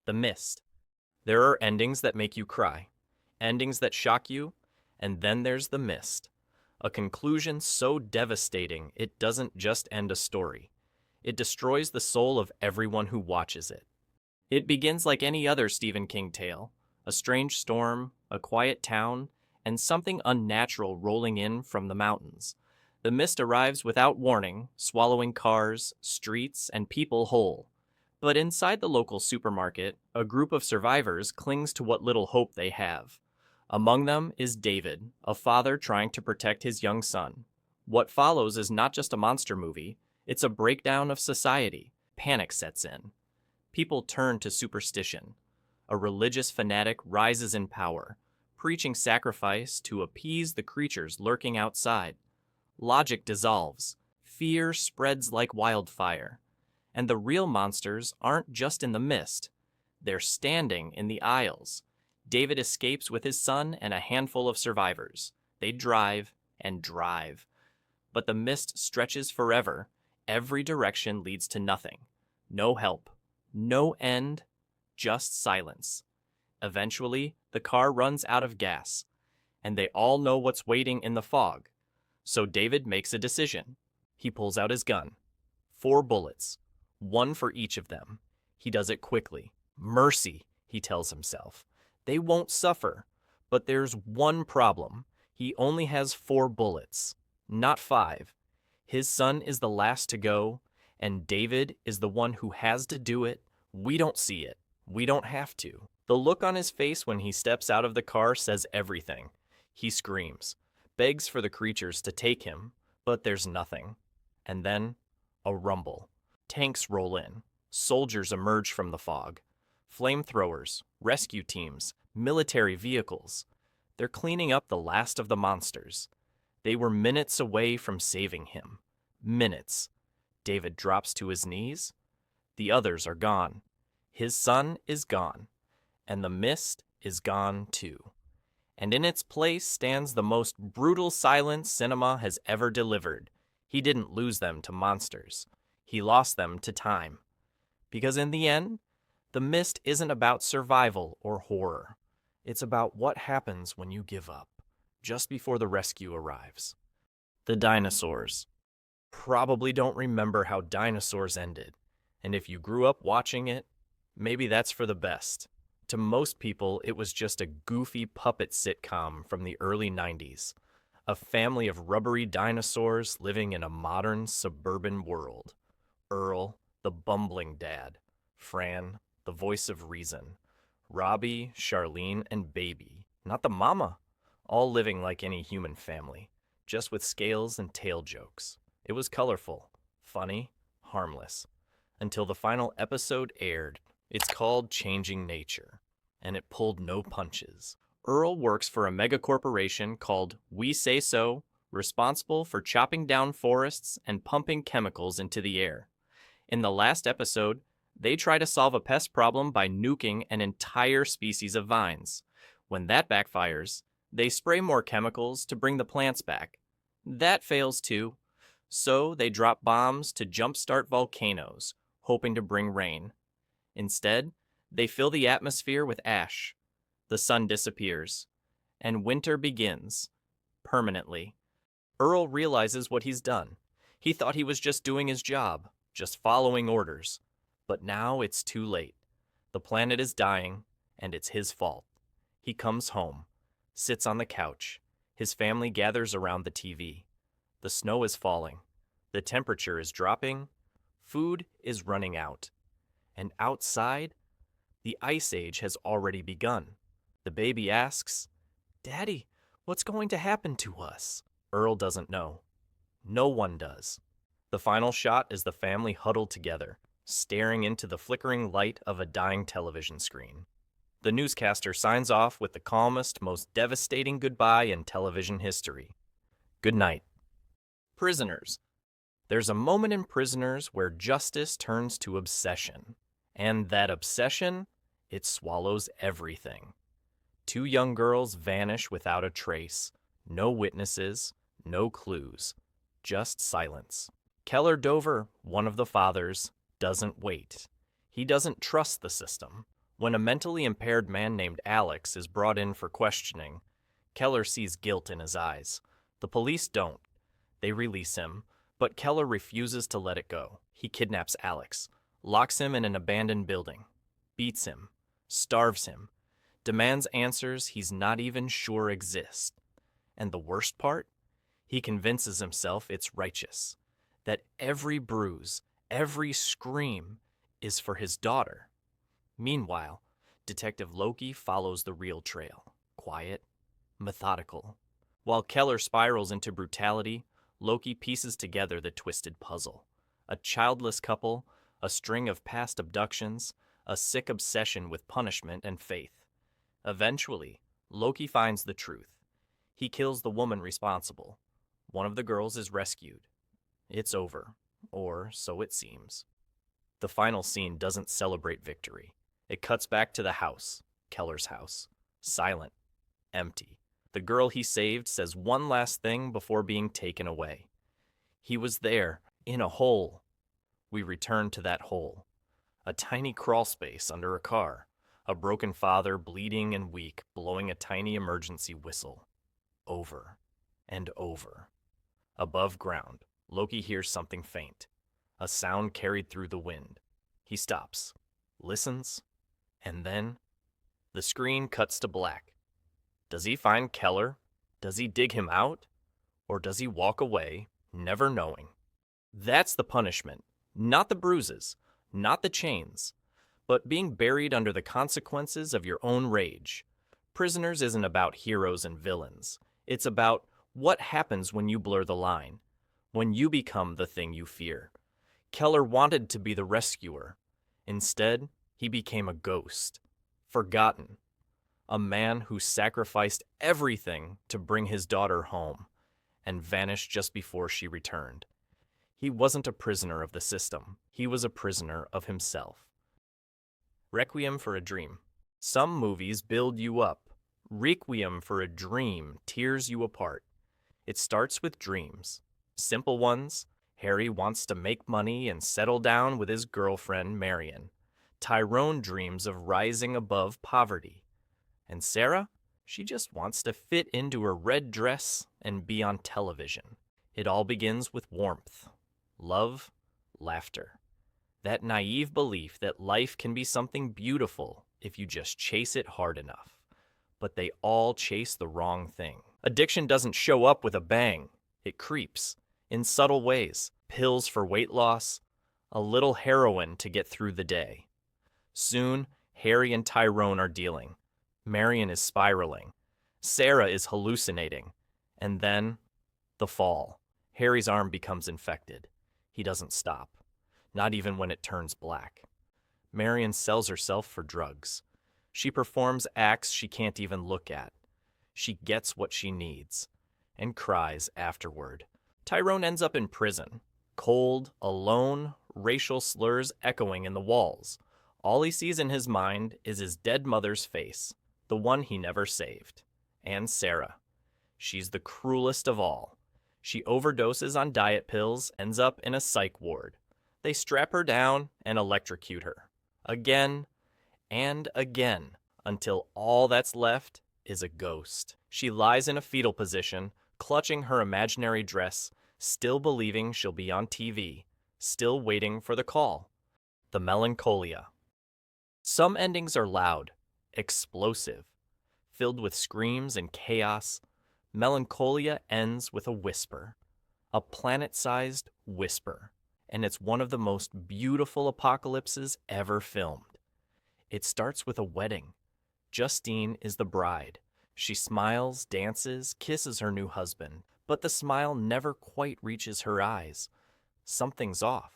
The Mist. There are endings that make you cry, endings that shock you, and then there's The Mist. A conclusion so devastating it doesn't just end a story. It destroys the soul of everyone who watches it. It begins like any other Stephen King tale, a strange storm, a quiet town, and something unnatural rolling in from the mountains. The mist arrives without warning, swallowing cars, streets, and people whole. But inside the local supermarket, a group of survivors clings to what little hope they have. Among them is David, a father trying to protect his young son. What follows is not just a monster movie, it's a breakdown of society. Panic sets in. People turn to superstition. A religious fanatic rises in power, preaching sacrifice to appease the creatures lurking outside. Logic dissolves. Fear spreads like wildfire. And the real monsters aren't just in the mist. They're standing in the aisles. David escapes with his son and a handful of survivors. They drive and drive. But the mist stretches forever. Every direction leads to nothing. No help. No end. Just silence. Eventually, the car runs out of gas. And they all know what's waiting in the fog. So David makes a decision. He pulls out his gun. 4 bullets. 1 for each of them. He does it quickly. Mercy, he tells himself. They won't suffer. But there's one problem. He only has 4 bullets, not 5. His son is the last to go, and David is the one who has to do it. We don't see it. We don't have to. The look on his face when he steps out of the car says everything. He screams, begs for the creatures to take him, but there's nothing. And then, a rumble. Tanks roll in. Soldiers emerge from the fog. Flamethrowers, rescue teams, military vehicles. They're cleaning up the last of the monsters. They were minutes away from saving him. Minutes. David drops to his knees. The others are gone. His son is gone. And the mist is gone too. And in its place stands the most brutal silence cinema has ever delivered. He didn't lose them to monsters. He lost them to time. Because in the end, The Mist isn't about survival or horror. It's about what happens when you give up, just before the rescue arrives. The Dinosaurs. Probably don't remember how Dinosaurs ended, and if you grew up watching it, maybe that's for the best. To most people, it was just a goofy puppet sitcom from the early 90s. A family of rubbery dinosaurs living in a modern suburban world. Earl, the bumbling dad. Fran, the voice of reason. Robbie, Charlene, and Baby, not the mama. All living like any human family, just with scales and tail jokes. It was colorful, funny, harmless. Until the final episode aired. It's called Changing Nature, and it pulled no punches. Earl works for a megacorporation called We Say So, responsible for chopping down forests and pumping chemicals into the air. In the last episode, they try to solve a pest problem by nuking an entire species of vines. When that backfires, they spray more chemicals to bring the plants back. That fails too. So they drop bombs to jumpstart volcanoes, hoping to bring rain. Instead, they fill the atmosphere with ash. The sun disappears, and winter begins, permanently. Earl realizes what he's done. He thought he was just doing his job, just following orders. But now it's too late. The planet is dying, and it's his fault. He comes home, sits on the couch. His family gathers around the TV. The snow is falling. The temperature is dropping. Food is running out. And outside, the ice age has already begun. The baby asks, "Daddy, what's going to happen to us?" Earl doesn't know. No one does. The final shot is the family huddled together, staring into the flickering light of a dying television screen. The newscaster signs off with the calmest, most devastating goodbye in television history. Good night. Prisoners. There's a moment in Prisoners where justice turns to obsession. And that obsession, it swallows everything. 2 young girls vanish without a trace. No witnesses, no clues, just silence. Keller Dover, one of the fathers, doesn't wait. He doesn't trust the system. When a mentally impaired man named Alex is brought in for questioning, Keller sees guilt in his eyes. The police don't. They release him, but Keller refuses to let it go. He kidnaps Alex, locks him in an abandoned building, beats him, starves him, demands answers he's not even sure exist. And the worst part? He convinces himself it's righteous, that every bruise, every scream is for his daughter. Meanwhile, Detective Loki follows the real trail, quiet, methodical. While Keller spirals into brutality, Loki pieces together the twisted puzzle. A childless couple, a string of past abductions, a sick obsession with punishment and faith. Eventually, Loki finds the truth. He kills the woman responsible. One of the girls is rescued. It's over, or so it seems. The final scene doesn't celebrate victory. It cuts back to the house, Keller's house. Silent, empty. The girl he saved says one last thing before being taken away. He was there, in a hole. We return to that hole. A tiny crawl space under a car. A broken father, bleeding and weak, blowing a tiny emergency whistle. Over and over. Above ground, Loki hears something faint. A sound carried through the wind. He stops, listens, and then the screen cuts to black. Does he find Keller? Does he dig him out? Or does he walk away, never knowing? That's the punishment. Not the bruises, not the chains, but being buried under the consequences of your own rage. Prisoners isn't about heroes and villains. It's about what happens when you blur the line, when you become the thing you fear. Keller wanted to be the rescuer. Instead, he became a ghost, forgotten. A man who sacrificed everything to bring his daughter home and vanished just before she returned. He wasn't a prisoner of the system. He was a prisoner of himself. Requiem for a Dream. Some movies build you up. Requiem for a Dream tears you apart. It starts with dreams. Simple ones. Harry wants to make money and settle down with his girlfriend, Marion. Tyrone dreams of rising above poverty. And Sarah? She just wants to fit into her red dress and be on television. It all begins with warmth, love, laughter. That naive belief that life can be something beautiful if you just chase it hard enough. But they all chase the wrong thing. Addiction doesn't show up with a bang. It creeps. In subtle ways. Pills for weight loss. A little heroin to get through the day. Soon, Harry and Tyrone are dealing. Marion is spiraling. Sarah is hallucinating. And then, the fall. Harry's arm becomes infected. He doesn't stop. Not even when it turns black. Marion sells herself for drugs. She performs acts she can't even look at. She gets what she needs. And cries afterward. Tyrone ends up in prison. Cold, alone, racial slurs echoing in the walls. All he sees in his mind is his dead mother's face, the one he never saved. And Sarah. She's the cruelest of all. She overdoses on diet pills, ends up in a psych ward. They strap her down and electrocute her. Again and again, until all that's left is a ghost. She lies in a fetal position, clutching her imaginary dress, still believing she'll be on TV, still waiting for the call. The Melancholia. Some endings are loud, explosive, filled with screams and chaos. Melancholia ends with a whisper, a planet-sized whisper, and it's one of the most beautiful apocalypses ever filmed. It starts with a wedding. Justine is the bride. She smiles, dances, kisses her new husband, but the smile never quite reaches her eyes. Something's off.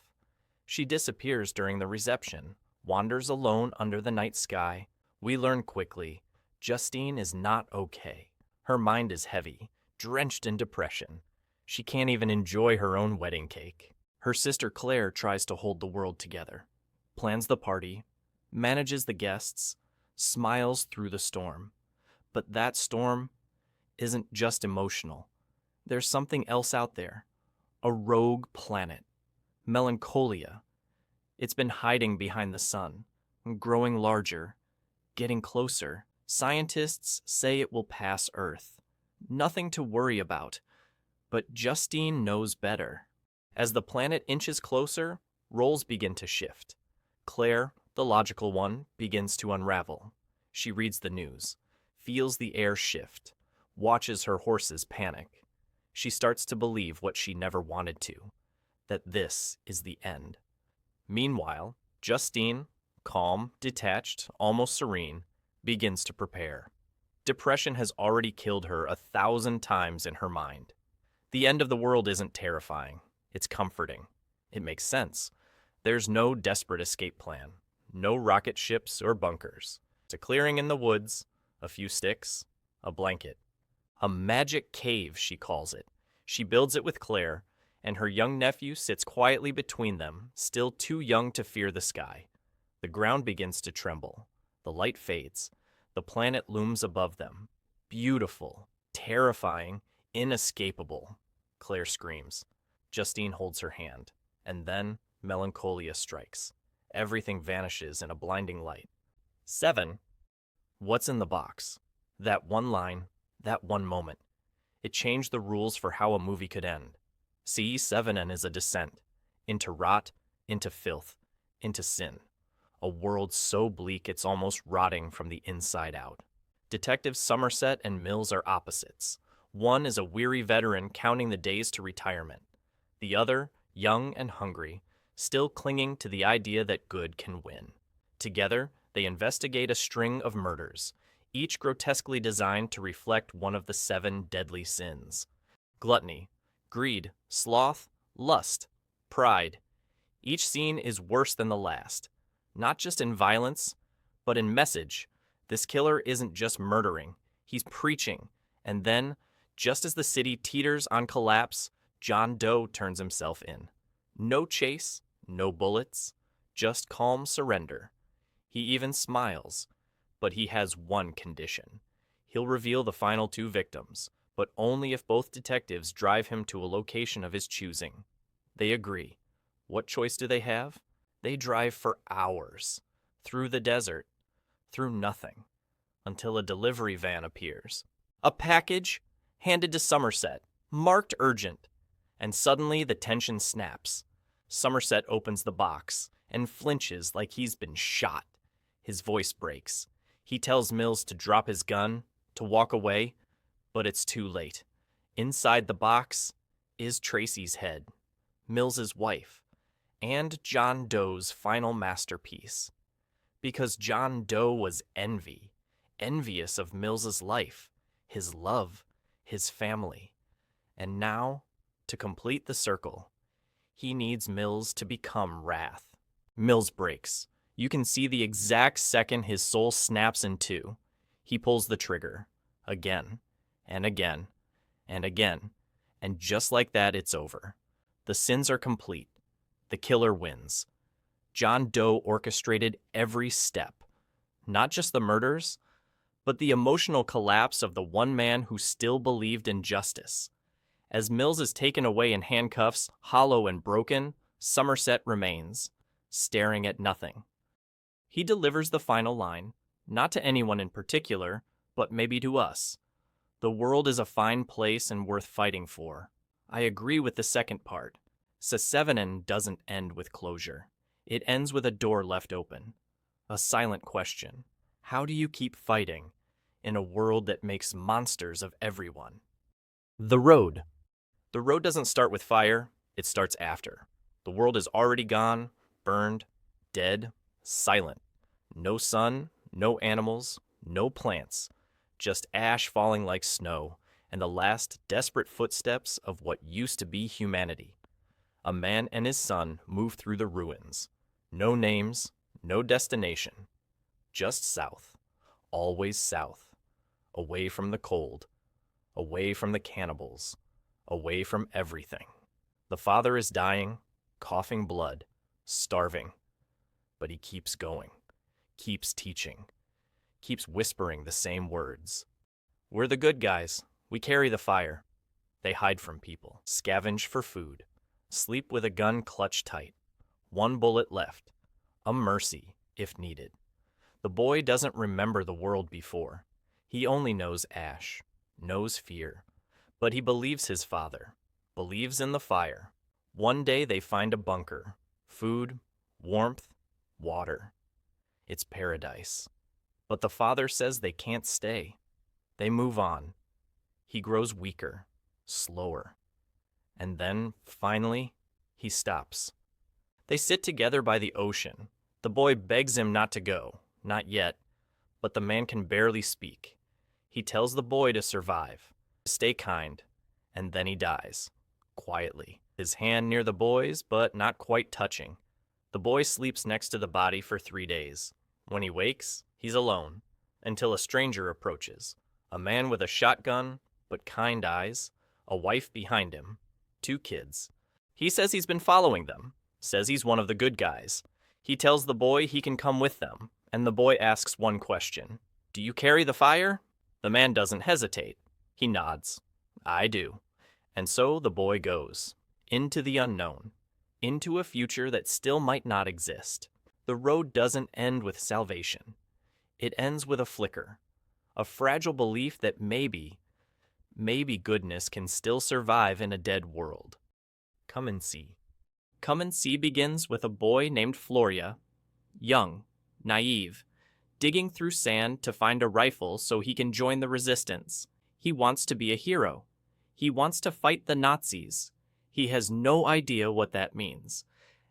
She disappears during the reception, wanders alone under the night sky. We learn quickly, Justine is not okay. Her mind is heavy, drenched in depression. She can't even enjoy her own wedding cake. Her sister Claire tries to hold the world together, plans the party, manages the guests, smiles through the storm. But that storm isn't just emotional. There's something else out there, a rogue planet, Melancholia. It's been hiding behind the sun, growing larger, Getting closer. Scientists say it will pass Earth. Nothing to worry about. But Justine knows better. As the planet inches closer, roles begin to shift. Claire, the logical one, begins to unravel. She reads the news, feels the air shift, watches her horses panic. She starts to believe what she never wanted to, that this is the end. Meanwhile, Justine, calm, detached, almost serene, begins to prepare. Depression has already killed her 1,000 times in her mind. The end of the world isn't terrifying. It's comforting. It makes sense. There's no desperate escape plan. No rocket ships or bunkers. It's a clearing in the woods, a few sticks, a blanket. A magic cave, she calls it. She builds it with Claire, and her young nephew sits quietly between them, still too young to fear the sky. The ground begins to tremble. The light fades. The planet looms above them. Beautiful, terrifying, inescapable. Claire screams. Justine holds her hand. And then Melancholia strikes. Everything vanishes in a blinding light. 7. What's in the box? That one line, that one moment. It changed the rules for how a movie could end. C7N is a descent. Into rot, into filth, into sin. A world so bleak it's almost rotting from the inside out. Detectives Somerset and Mills are opposites. One is a weary veteran counting the days to retirement. The other, young and hungry, still clinging to the idea that good can win. Together, they investigate a string of murders, each grotesquely designed to reflect one of the 7 deadly sins. Gluttony, greed, sloth, lust, pride. Each scene is worse than the last. Not just in violence, but in message. This killer isn't just murdering, he's preaching. And then, just as the city teeters on collapse, John Doe turns himself in. No chase, no bullets, just calm surrender. He even smiles, but he has one condition. He'll reveal the final 2 victims, but only if both detectives drive him to a location of his choosing. They agree. What choice do they have? They drive for hours, through the desert, through nothing, until a delivery van appears. A package handed to Somerset, marked urgent, and suddenly the tension snaps. Somerset opens the box and flinches like he's been shot. His voice breaks. He tells Mills to drop his gun, to walk away, but it's too late. Inside the box is Tracy's head, Mills's wife, and John Doe's final masterpiece. Because John Doe was envious of Mills's life, his love, his family. And now, to complete the circle, he needs Mills to become Wrath. Mills breaks. You can see the exact second his soul snaps in two. He pulls the trigger. Again, and again, and again. And just like that, it's over. The sins are complete. The killer wins. John Doe orchestrated every step. Not just the murders, but the emotional collapse of the one man who still believed in justice. As Mills is taken away in handcuffs, hollow and broken, Somerset remains, staring at nothing. He delivers the final line, not to anyone in particular, but maybe to us. The world is a fine place and worth fighting for. I agree with the second part. Sesevenin doesn't end with closure. It ends with a door left open. A silent question. How do you keep fighting in a world that makes monsters of everyone? The road. The road doesn't start with fire, it starts after. The world is already gone, burned, dead, silent. No sun, no animals, no plants. Just ash falling like snow, and the last desperate footsteps of what used to be humanity. A man and his son move through the ruins. No names, no destination. Just south. Always south. Away from the cold. Away from the cannibals. Away from everything. The father is dying, coughing blood, starving. But he keeps going, keeps teaching, keeps whispering the same words. We're the good guys. We carry the fire. They hide from people, scavenge for food, sleep with a gun clutched tight. One bullet left. A mercy, if needed. The boy doesn't remember the world before. He only knows ash, knows fear. But he believes his father, believes in the fire. One day they find a bunker, food, warmth, water. It's paradise. But the father says they can't stay. They move on. He grows weaker, slower. And then, finally, he stops. They sit together by the ocean. The boy begs him not to go, not yet, but the man can barely speak. He tells the boy to survive, to stay kind, and then he dies, quietly, his hand near the boy's, but not quite touching. The boy sleeps next to the body for 3 days. When he wakes, he's alone, until a stranger approaches, a man with a shotgun, but kind eyes, a wife behind him, 2 kids. He says he's been following them, says he's one of the good guys. He tells the boy he can come with them, and the boy asks one question. "Do you carry the fire?" The man doesn't hesitate. He nods. "I do." And so the boy goes, into the unknown, into a future that still might not exist. The road doesn't end with salvation. It ends with a flicker, a fragile belief that maybe goodness can still survive in a dead world. Come and see. Come and See begins with a boy named Floria, young, naive, digging through sand to find a rifle so he can join the resistance. He wants to be a hero. He wants to fight the Nazis. He has no idea what that means.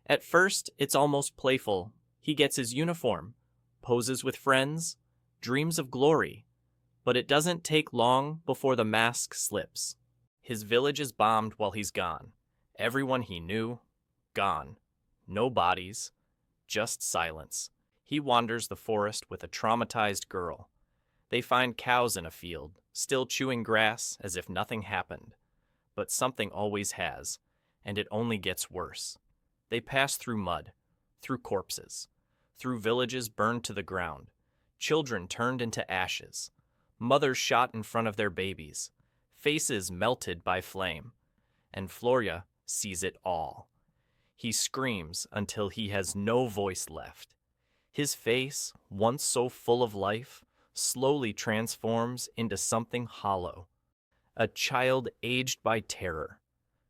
At first, it's almost playful. He gets his uniform, poses with friends, dreams of glory. But it doesn't take long before the mask slips. His village is bombed while he's gone. Everyone he knew, gone. No bodies, just silence. He wanders the forest with a traumatized girl. They find cows in a field, still chewing grass as if nothing happened. But something always has, and it only gets worse. They pass through mud, through corpses, through villages burned to the ground, children turned into ashes, mothers shot in front of their babies, faces melted by flame. And Floria sees it all. He screams until he has no voice left. His face, once so full of life, slowly transforms into something hollow, a child aged by terror.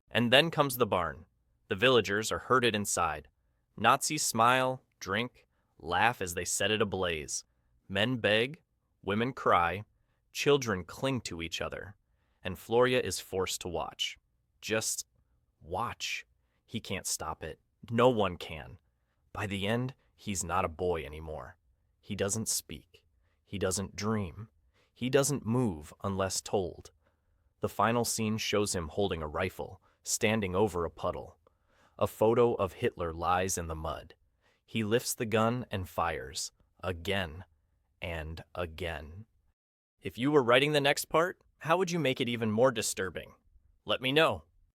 And then comes the barn. The villagers are herded inside. Nazis smile, drink, laugh as they set it ablaze. Men beg, women cry, children cling to each other, and Floria is forced to watch. Just watch. He can't stop it. No one can. By the end, he's not a boy anymore. He doesn't speak. He doesn't dream. He doesn't move unless told. The final scene shows him holding a rifle, standing over a puddle. A photo of Hitler lies in the mud. He lifts the gun and fires, again and again. If you were writing the next part, how would you make it even more disturbing? Let me know.